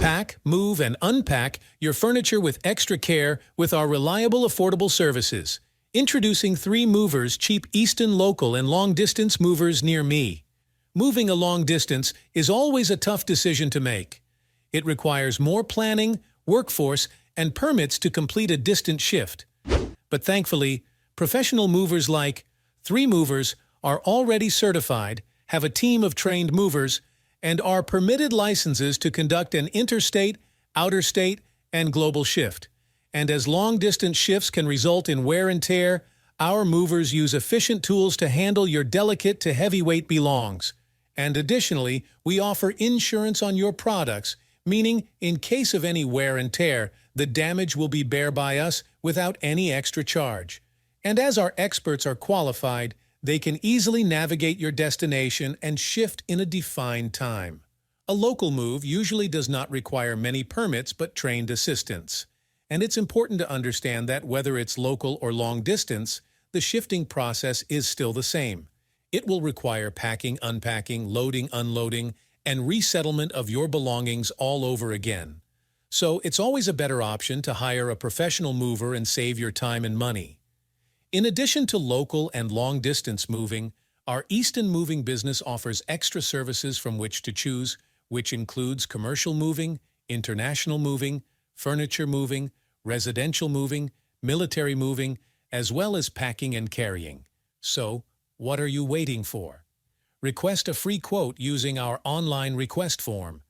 Pack, move, and unpack your furniture with extra care with our reliable, affordable services. Introducing 3 movers, cheap Easton local and long-distance movers near me. Moving a long distance is always a tough decision to make. It requires more planning, workforce, and permits to complete a distant shift. But thankfully, professional movers like 3 Movers are already certified, have a team of trained movers, and are permitted licenses to conduct an interstate, outer state, and global shift. And as long-distance shifts can result in wear and tear, our movers use efficient tools to handle your delicate to heavyweight belongings. And additionally, we offer insurance on your products, meaning in case of any wear and tear, the damage will be borne by us without any extra charge. And as our experts are qualified, they can easily navigate your destination and shift in a defined time. A local move usually does not require many permits but trained assistance. And it's important to understand that whether it's local or long distance, the shifting process is still the same. It will require packing, unpacking, loading, unloading, and resettlement of your belongings all over again. So it's always a better option to hire a professional mover and save your time and money. In addition to local and long-distance moving, our Easton moving business offers extra services from which to choose, which includes commercial moving, international moving, furniture moving, residential moving, military moving, as well as packing and carrying. So, what are you waiting for? Request a free quote using our online request form.